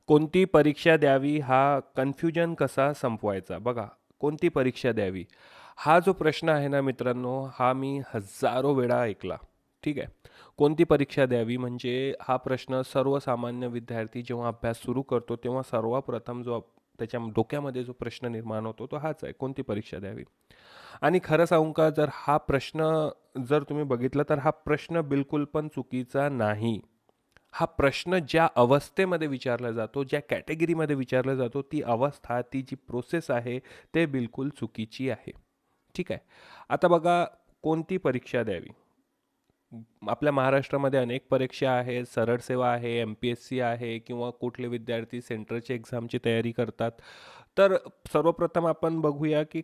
कोणती परीक्षा द्यावी हा कन्फ्युजन कसा संपवायचा? बघा, कोणती परीक्षा द्यावी? हा जो प्रश्न आहे ना मित्रांनो, हा मी हजारो वेळा ऐकला. ठीक आहे. कोणती परीक्षा द्यावी म्हणजे हा प्रश्न सर्वसामान्य विद्यार्थी जेव्हा अभ्यास सुरू करतो तेव्हा सर्वप्रथम त्याच्या डोक्यामध्ये जो प्रश्न निर्माण होतो तो हाच आहे, कोणती परीक्षा द्यावी? आणि खरं सांगू का, जर हा प्रश्न जर तुम्ही बघितला तर हा प्रश्न बिलकुल पण चुकीचा नाही. हा प्रश्न ज्या अवस्थेमध्ये विचारला जातो, ज्या कॅटेगरीमध्ये विचारला जातो, ती अवस्था, ती जी प्रोसेस आहे, ते बिलकुल चुकीची आहे. ठीक आहे. आता बघा, कोणती परीक्षा द्यावी? आपल्या महाराष्ट्रामध्ये अनेक परीक्षा आहेत, सरळ सेवा आहे, एम-पी-एस-सी आहे किंवा कुठले विद्यार्थी सेंट्रलच्या एक्झामची तयारी करतात. तर सर्वप्रथम आपण बघूया की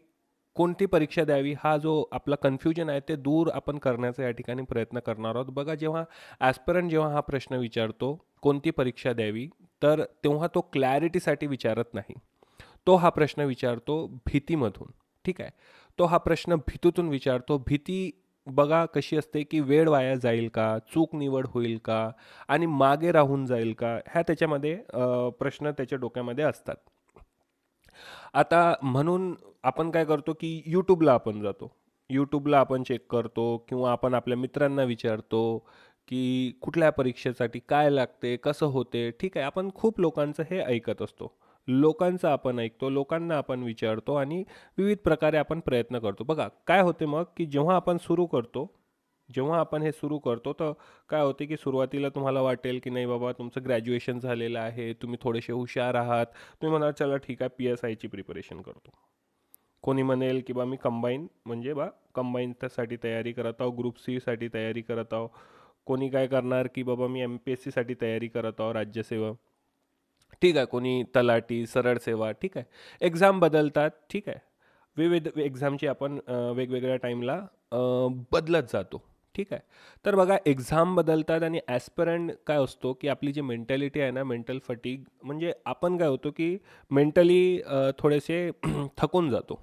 कोणती परीक्षा द्यावी हा जो आपला कन्फ्युजन आहे ते दूर आपण करण्याचा या ठिकाणी प्रयत्न करणार आहोत. बघा, जेव्हा ॲस्पिरंट जेव्हा हा प्रश्न विचारतो, कोणती परीक्षा द्यावी, तर तेव्हा तो क्लॅरिटीसाठी विचारत नाही. तो हा प्रश्न विचारतो भीतीमधून. ठीक आहे. तो हा प्रश्न भीतीतून विचारतो. भीती बघा कशी असते, की वेळ वाया जाईल का, चूक निवड होईल का आणि मागे राहून जाईल का, ह्या त्याच्यामध्ये प्रश्न त्याच्या डोक्यामध्ये असतात. आता म्हणून आपण काय करतो, की यूट्यूबला आपण जातो. यूट्यूबला आपण चेक करतो किंवा आपण आपल्या मित्रांना विचारतो, की कुठल्या परीक्षेसाठी काय लागते, कसं होते. ठीक आहे, आपण खूप लोकांचं हे ऐकत असतो. लोकांचं आपण ऐकतो, लोकांना आपण विचारतो आणि विविध प्रकारे आपण प्रयत्न करतो. बघा काय होते मग, की जेव्हा आपण हे सुरू करतो, तर काय होते, की सुरुवातीला तुम्हाला वाटेल, की नाही बाबा तुमचं ग्रॅज्युएशन झालेलं आहे, तुम्ही थोडेसे हुशार आहात. तुम्ही म्हणाल चला ठीक आहे, पी-एस-आयची प्रिपरेशन करतो. कोणी म्हणेल की बा मी कंबाईन म्हणजे कंबाईनसाठी तयारी करत आहो, ग्रुप सी साठी तयारी करत आहो. कोणी काय करणार की बाबा मी एम-पी-एस-सी साठी तयारी करत आहो, राज्यसेवा. ठीक आहे, कोणी तलाठी, सरळ सेवा. ठीक आहे, एक्झाम बदलतात. ठीक आहे, विविध एक्झामची आपण वेगवेगळ्या टाईमला बदलत जातो. ठीक आहे. तर बघा, एक्झाम बदलतात आणि ॲस्पिरंट काय असतो, की आपली जी मेंटॅलिटी आहे ना, मेंटल फटीग, म्हणजे आपण काय होतो, की मेंटली थोडेसे थकून जातो.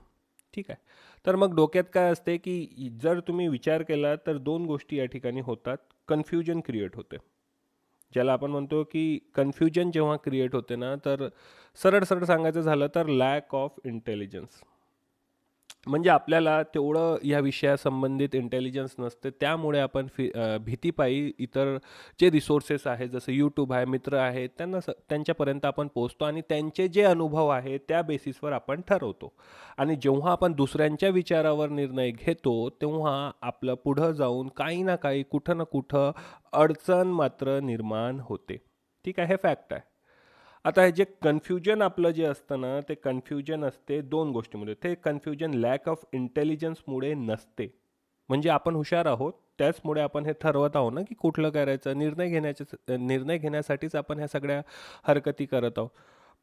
ठीक आहे. तर मग डोक्यात काय असते, की जर तुम्ही विचार केला तर दोन गोष्टी या ठिकाणी होतात. कन्फ्युजन क्रिएट होते. ज्याला आपण म्हणतो, की कन्फ्युजन जेव्हा क्रिएट होते ना, तर सरळ सरळ सांगायचं झालं तर लॅक ऑफ इंटेलिजन्स. म्हणजे आपल्याला तेवढं या विषयासंबंधित इंटेलिजन्स नसते, त्यामुळे आपण भीतीपायी इतर जे रिसोर्सेस आहेत, जसं यूट्यूब आहे, मित्र आहेत, त्यांच्यापर्यंत आपण पोहोचतो आणि त्यांचे जे अनुभव आहेत त्या बेसिसवर आपण ठरवतो. आणि जेव्हा आपण दुसऱ्यांच्या विचारावर निर्णय घेतो तेव्हा आपलं पुढं जाऊन काही ना काही, कुठं ना कुठं अडचण मात्र निर्माण होते. ठीक आहे, हे फॅक्ट आहे. आता हे जे कन्फ्युजन आपलं जे असतं ना, ते कन्फ्युजन असते दोन गोष्टीमुळे. ते कन्फ्युजन लॅक ऑफ इंटेलिजन्समुळे नसते. म्हणजे आपण हुशार आहोत, त्याचमुळे आपण हे ठरवत आहोत ना, की कुठलं करायचं. निर्णय घेण्यासाठीच आपण ह्या सगळ्या हरकती करत आहोत.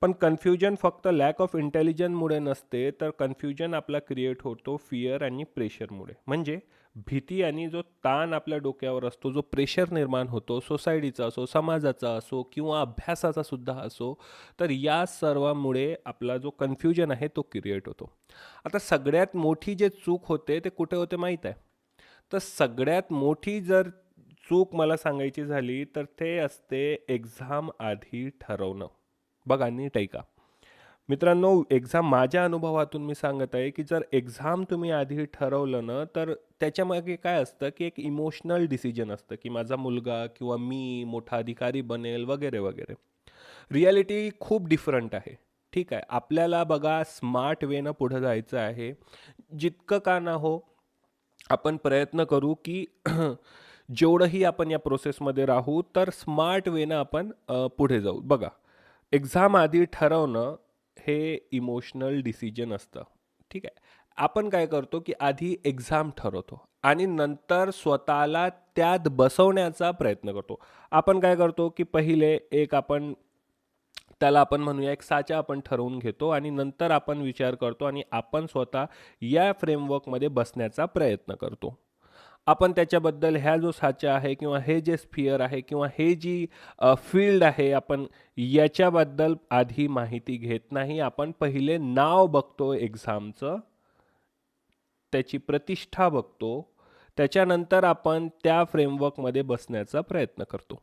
पण कन्फ्युजन फक्त लॅक ऑफ इंटेलिजन्समुळे नसते, तर कन्फ्युजन आपला क्रिएट होतो फिअर आणि प्रेशरमुळे. म्हणजे भीती आणि जो ताण आपल्या डोक्यावर असतो, जो प्रेशर निर्माण होतो, सोसायटीचा असो, समाजाचा असो किंवा अभ्यासाचा सुद्धा असो, तर या सर्वामुळे आपला जो कन्फ्युजन आहे तो क्रिएट होतो. आता सगळ्यात मोठी जे चूक होते ते कुठे होते माहीत आहे? तर सगळ्यात मोठी जर चूक मला सांगायची झाली तर ते असते एक्झाम आधी ठरवणं. बघा नीट ऐका मित्रांनो, एक्झाम माझ्या अनुभवातून मी सांगत आहे, की जर एक्झाम तुम्ही आधी ठरवलं ना, तर त्याच्यामागे काय असतं, की एक इमोशनल डिसिजन असतं, की माझा मुलगा किंवा मी मोठा अधिकारी बनेल वगैरे वगैरे. रियालिटी खूप डिफरंट आहे. ठीक आहे, आपल्याला बघा स्मार्ट वेनं पुढं जायचं आहे. जितकं का ना हो, आपण प्रयत्न करू, की जेवढंही आपण या प्रोसेसमध्ये राहू तर स्मार्ट वेनं आपण पुढे जाऊ. बघा, एक्झाम आधी ठरवणं हे इमोशनल डिसिजन असतं. ठीक आहे. आपण काय करतो, की आधी एक्झाम ठरवतो आणि नंतर स्वतःला त्यात बसवण्याचा प्रयत्न करतो. आपण काय करतो, की पहिले एक आपण त्याला आपण म्हणूया एक साचा आपण ठरवून घेतो आणि नंतर आपण विचार करतो आणि आपण स्वतः या फ्रेमवर्कमध्ये बसण्याचा प्रयत्न करतो. आपण त्याच्याबद्दल ह्या जो साचा आहे किंवा हे जे स्फिअर आहे किंवा हे जी फील्ड आहे, आपण याच्याबद्दल आधी माहिती घेत नाही. आपण पहिले नाव बघतो एक्झामचं, त्याची प्रतिष्ठा बघतो, त्याच्यानंतर आपण त्या फ्रेमवर्कमध्ये बसण्याचा प्रयत्न करतो.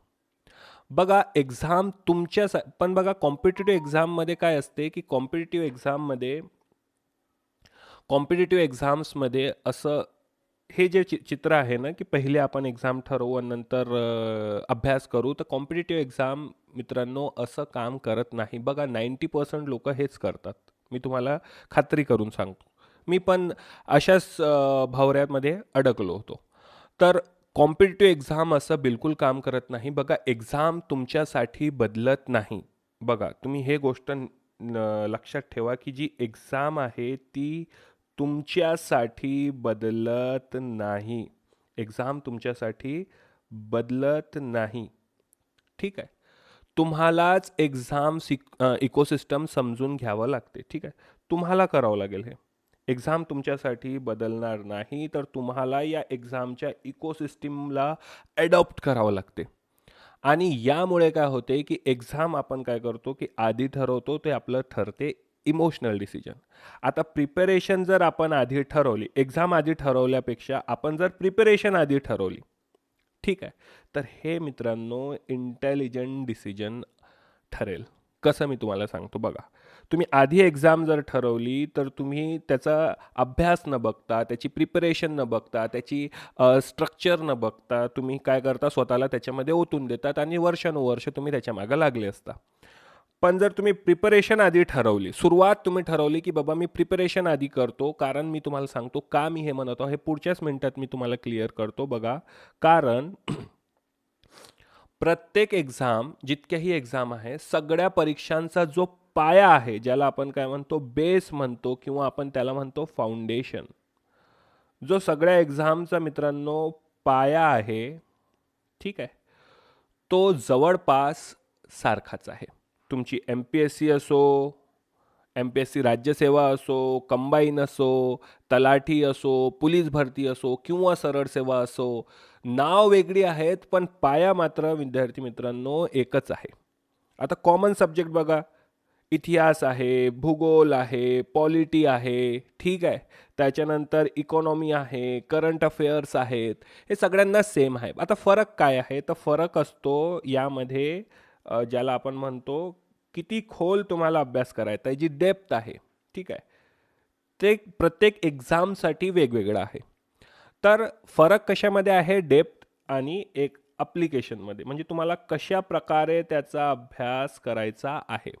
बघा एक्झाम तुमच्या पण बघा कॉम्पिटिटिव्ह एक्झाममध्ये काय असते की कॉम्पिटिटिव्ह एक्झाम्समध्ये असं हे जे चित्र आहे ना की पहिले आपण एक्झाम ठरवू आणि नंतर अभ्यास करू, तर कॉम्पिटिटिव्ह एक्झाम मित्रांनो असं काम करत नाही. बघा 90% लोक हेच करतात. मी तुम्हाला खात्री करून सांगतो. मी पण अशाच भवऱ्यामध्ये अडकलो होतो. तर कॉम्पिटिटिव्ह एक्झाम असं बिलकुल काम करत नाही. बघा एक्झाम तुमच्यासाठी बदलत नाही. बघा तुम्ही हे गोष्ट लक्षात ठेवा की जी एक्झाम आहे ती तुमच्यासाठी बदलत नाही. एक्झाम तुमच्यासाठी बदलत नाही. ठीक आहे. तुम्हालाच एक्झाम इकोसिस्टम समजून घ्यावं लागते. ठीक आहे. तुम्हाला करावं लागेल हे. एक्झाम तुमच्यासाठी बदलणार नाही, तर तुम्हाला या एक्झामच्या इकोसिस्टमला अडॉप्ट करावं लागते. आणि यामुळे काय होते की एक्झाम आपण काय करतो की आधी ठरवतो ते आपलं ठरते इमोशनल डिसिजन. आता प्रिपरेशन जर आपण आधी ठरवली, एक्झाम आधी ठरवल्यापेक्षा आपण जर प्रिपरेशन आधी ठरवली, ठीक आहे, तर हे मित्रांनो इंटेलिजंट डिसिजन ठरेल. कसं मी तुम्हाला सांगतो बघा. तुम्ही आधी एक्झाम जर ठरवली तर तुम्ही त्याचा अभ्यास न बघता, त्याची प्रिपरेशन न बघता, त्याची स्ट्रक्चर न बघता तुम्ही काय करता, स्वतःला त्याच्यामध्ये ओतून देतात आणि वर्षानुवर्ष तुम्ही त्याच्या मागे लागले असता. पण जर तुम्ही प्रिपरेशन आधी ठरवली, सुरुवात तुम्ही ठरवली की बाबा मी प्रिपरेशन आधी करतो, कारण मी तुम्हाला सांगतो का मी हे म्हणतो, हे पुढच्याच मिनिटात मी तुम्हाला क्लिअर करतो. बघा, कारण प्रत्येक एक्झाम, जितक्याही एक्झाम आहे, सगळ्या परीक्षांचा जो पाया आहे, ज्याला आपण काय म्हणतो बेस म्हणतो किंवा आपण त्याला म्हणतो फाउंडेशन, जो सगळ्या एक्झामचा मित्रांनो पाया आहे, ठीक आहे, तो जवळपास सारखाच आहे. तुमची MPSC असो, MPSC राज्यसेवा असो, कंबाईन असो, तलाठी असो, पोलीस भरती असो किंवा सरळ सेवा असो, नाव वेगळी आहेत पण पाया मात्र विद्यार्थी मित्रांनो एकच आहे. आता कॉमन सब्जेक्ट बघा, इतिहास आहे, भूगोल आहे, पॉलिटी आहे, ठीक आहे, त्याच्यानंतर इकॉनॉमी आहे, करंट अफेअर्स आहेत, हे सगळ्यांना सेम आहे. आता फरक काय आहे, तर फरक असतो यामध्ये ज्याला आपण म्हणतो किती खोल तुम्हाला अभ्यास करायचा आहे, जी डेप्थ आहे, ठीक आहे, ते प्रत्येक एक्झामसाठी वेगवेगळं आहे. तर फरक कशामध्ये आहे, डेप्थ आणि एक अप्लिकेशनमध्ये, म्हणजे तुम्हाला कशा प्रकारे त्याचा अभ्यास करायचा आहे.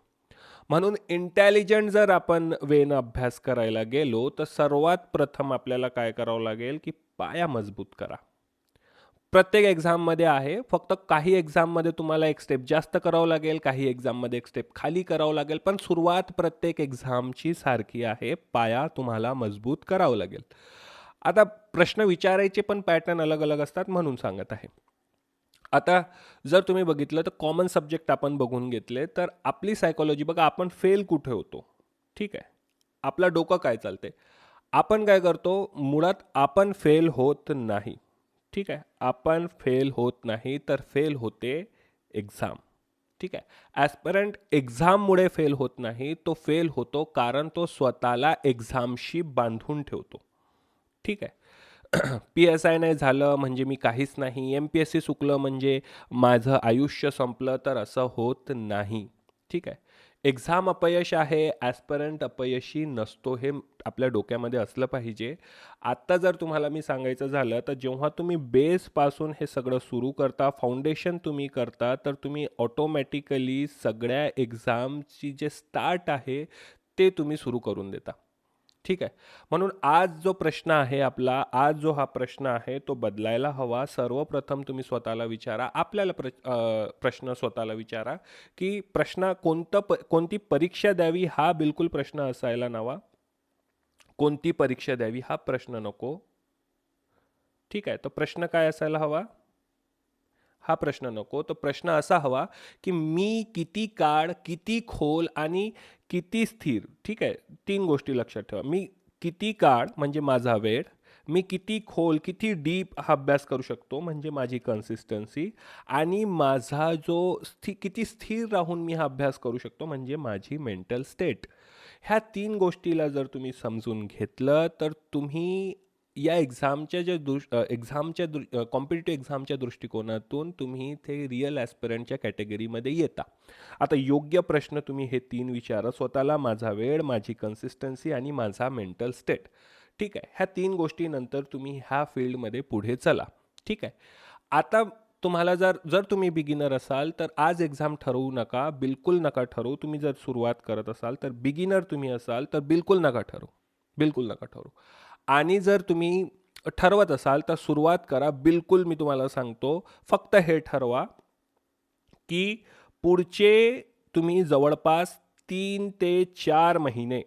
म्हणून इंटेलिजंट जर आपण वेनं अभ्यास करायला गेलो तर सर्वात प्रथम आपल्याला काय करावं लागेल की पाया मजबूत करा. प्रत्येक एक्झाममध्ये आहे, फक्त काही एक्झाममध्ये तुम्हाला एक स्टेप जास्त करावं लागेल, काही एक्झाममध्ये एक स्टेप खाली करावं लागेल, पण सुरुवात प्रत्येक एक्झामची सारखी आहे. पाया तुम्हाला मजबूत करावं लागेल. आता प्रश्न विचारायचे पण पॅटर्न अलग अलग असतात म्हणून सांगत आहे. आता जर तुम्ही बघितलं तर कॉमन सब्जेक्ट आपण बघून घेतले तर आपली सायकोलॉजी बघा, आपण फेल कुठे होतो, ठीक आहे, आपलं डोकं काय चालते, आपण काय करतो, मुळात आपण फेल होत नाही, ठीक आहे, आपण फेल होत नाही, तर फेल होते एक्झाम, ठीक आहे. ॲस्परंट एक्झाममुळे फेल होत नाही, तो फेल होतो कारण तो स्वतःला एक्झामशी बांधून ठेवतो, ठीक आहे. PSI नाही झालं म्हणजे मी काहीच नाही, MPSC चुकलं म्हणजे माझं आयुष्य संपलं, तर असं होत नाही, ठीक आहे. एक्झाम अपयश आहे, ॲस्परंट अपयशी नसतो, हे आपल्या डोक्यामध्ये असलं पाहिजे. आत्ता जर तुम्हाला मी सांगायचं झालं तर जेव्हा तुम्ही बेसपासून हे सगळं सुरू करता, फाउंडेशन तुम्ही करता, तर तुम्ही ऑटोमॅटिकली सगळ्या एक्झामची जे स्टार्ट आहे ते तुम्ही सुरू करून देता, ठीक आहे. म्हणून आज जो प्रश्न आहे आपला, आज जो हा प्रश्न आहे तो बदलायला हवा. सर्वप्रथम तुम्ही स्वतःला विचारा, आपल्याला प्रश्न स्वतःला विचारा की कोणती परीक्षा द्यावी हा बिलकुल प्रश्न असायला नवा. कोणती परीक्षा द्यावी हा प्रश्न नको, ठीक आहे. तो प्रश्न काय असायला हवा, हा प्रश्न नको. तो प्रश्न असा हवा की मी किती काळ, किती खोल आणि किती स्थिर, ठीक आहे. 3 गोष्टी लक्षात ठेवा. मी किती काळ म्हणजे माझा वेळ, मी किती खोल, किती डीप हा अभ्यास करू शकतो म्हणजे माझी कन्सिस्टन्सी, आणि माझा जो किती स्थिर राहून मी हा अभ्यास करू शकतो म्हणजे माझी मेंटल स्टेट. ह्या 3 गोष्टीला जर तुम्ही समजून घेतलं तर तुम्ही या एक्झामच्या कॉम्पिटिटिव्ह एक्झामच्या दृष्टिकोनातून तुम्ही ते रिअल ॲस्पिरंटच्या कॅटेगरीमध्ये येता. आता योग्य प्रश्न तुम्ही हे 3 विचारा स्वतःला. माझा वेळ, माझी कन्सिस्टन्सी आणि माझा मेंटल स्टेट. ठीक आहे, ह्या 3 गोष्टीनंतर तुम्ही ह्या फील्डमध्ये पुढे चला. ठीक आहे. आता तुम्हाला जर जर तुम्ही बिगिनर असाल तर आज एक्झाम ठरवू नका, बिलकुल नका ठरवू. तुम्ही जर सुरुवात करत असाल तर बिगिनर तुम्ही असाल तर बिलकुल नका ठरवू, बिलकुल नका ठरवू. आणि जर तुम्ही ठरवत असाल तर सुरुवात करा. बिलकुल मी तुम्हाला सांगतो, फक्त हे ठरवा की पुढचे तुम्ही जवळपास 3 ते 4 महिने,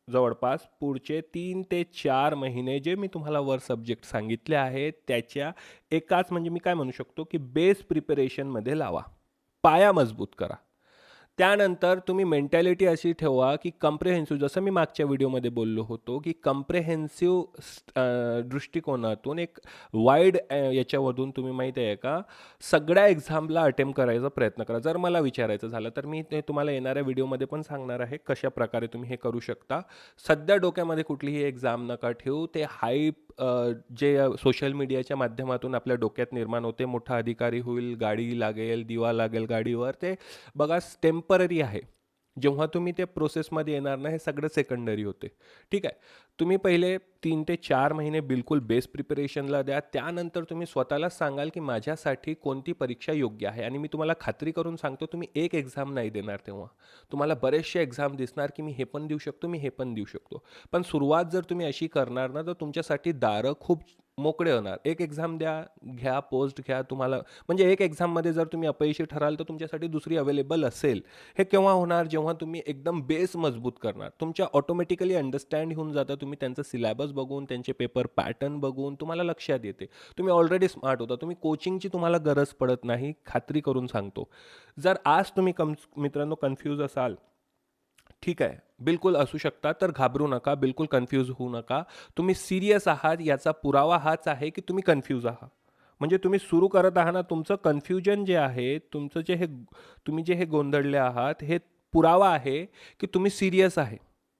जवळपास पुढचे 3 ते 4 महिने जे मी तुम्हाला वर सब्जेक्ट सांगितले आहेत त्याच्या एकाच, म्हणजे मी काय म्हणू शकतो की बेस प्रिपरेशनमध्ये लावा, पाया मजबूत करा. त्यानंतर तुम्ही मेंटॅलिटी अशी ठेवा की कम्प्रेहेन्सिव्ह, जसं मी मागच्या व्हिडिओमध्ये बोललो होतो की कम्प्रेहेन्सिव्ह दृष्टिकोनातून एक वाईड याच्यामधून तुम्ही माहिती आहे का सगळ्या एक्झामला अटेम्प्ट करायचा प्रयत्न करा. जर मला विचारायचं झालं तर मी ते तुम्हाला येणाऱ्या व्हिडिओमध्ये पण सांगणार आहे कशा प्रकारे तुम्ही हे करू शकता. सध्या डोक्यामध्ये कुठलीही एक्झाम नका ठेवू. ते हाईप जे सोशल मीडियाच्या माध्यमातून आपल्या डोक्यात निर्माण होते, मोठा अधिकारी होईल, गाडी लागेल, दिवा लागेल गाडीवर, ते बघा टेम्पररी आहे. जेव्हा तुम्ही ते प्रोसेसमध्ये येणार ना हे सगळं सेकंडरी होते. ठीक आहे. तुम्ही पहिले 3 ते 4 महिने बिलकुल बेस प्रिपरेशनला द्या. त्यानंतर तुम्ही स्वतःला सांगाल की माझ्यासाठी कोणती परीक्षा योग्य आहे. आणि मी तुम्हाला खात्री करून सांगतो तुम्ही एक एक्झाम नाही देणार, तेव्हा तुम्हाला बरेचसे एक्झाम दिसणार की मी हे पण देऊ शकतो, मी हे पण देऊ शकतो. पण सुरुवात जर तुम्ही अशी करणार ना तर तुमच्यासाठी दारं खूप मोकळे होणार. एक एक्झाम द्या, घ्या, पोस्ट घ्या. तुम्हाला म्हणजे एक एक्झाममध्ये जर तुम्ही अपयशी ठराल तर तुमच्यासाठी दुसरी अवेलेबल असेल. हे केव्हा होणार, जेव्हा तुम्ही एकदम बेस मजबूत करणार. तुमच्या ऑटोमॅटिकली अंडरस्टँड होऊन जातं. तुम्ही त्यांचं सिलेबस बघून, त्यांचे पेपर पॅटर्न बघून तुम्हाला लक्षात येते. तुम्ही ऑलरेडी स्मार्ट होता. तुम्ही कोचिंगची तुम्हाला गरज पडत नाही, खात्री करून सांगतो. जर आज तुम्ही मित्रांनो कन्फ्यूज असाल, ठीक आहे, बिलकुल असू शकता, तर घाबरू नका, बिलकुल कन्फ्यूज होऊ नका. तुम्ही सिरियस आहात याचा पुरावा हाच आहे की तुम्ही कन्फ्यूज आहात. म्हणजे तुम्ही सुरू करत आहात ना, तुमचं कन्फ्युजन जे आहे, तुमचं जे हे तुम्ही जे हे गोंधळले आहात, हे पुरावा आहे की तुम्ही सिरियस आहे.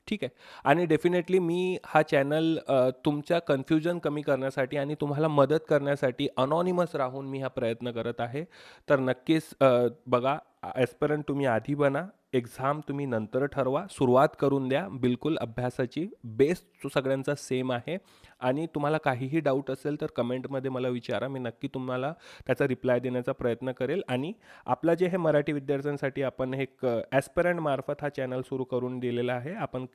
ठीक आहे. आणि डेफिनेटली मी हा चॅनल तुमच्या कन्फ्युजन कमी करण्यासाठी आणि तुम्हाला मदत करण्यासाठी अनॉनिमस राहून मी हा प्रयत्न करत आहे. तर नक्कीच बघा, ॲस्पिरंट तुम्ही आधी बना, एक्झाम तुम्ही नंतर ठरवा, सुरुवात करून द्या. बिलकुल अभ्यासाची बेस तो सगळ्यांचा सेम आहे. आणि तुम्हाला काहीही डाऊट असेल तर कमेंटमध्ये मला विचारा, मी नक्की तुम्हाला त्याचा रिप्लाय देण्याचा प्रयत्न करेल. आणि आपला जे हे मराठी विद्यार्थ्यांसाठी आपण एक ॲस्पिरंट मार्फत हा चॅनल सुरू करून दिलेला आहे. आपण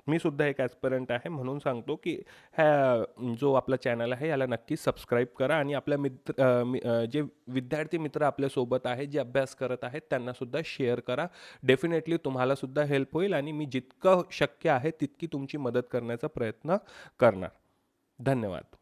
मी सुद्धा एक ॲस्पिरंट आहे, म्हणून सांगतो की ह्या जो आपला चॅनल आहे याला नक्की सबस्क्राईब करा. आणि आपल्या जे विद्यार्थी मित्र आपल्यासोबत आहेत, जे अभ्यास करत आहेत, त्यांनासुद्धा शेअर करा. डेफिनेटली तुम्हालासुद्धा हेल्प होईल आणि मी जितकं शक्य आहे तितकी तुमची मदत करण्याचा प्रयत्न करणार. धन्यवाद.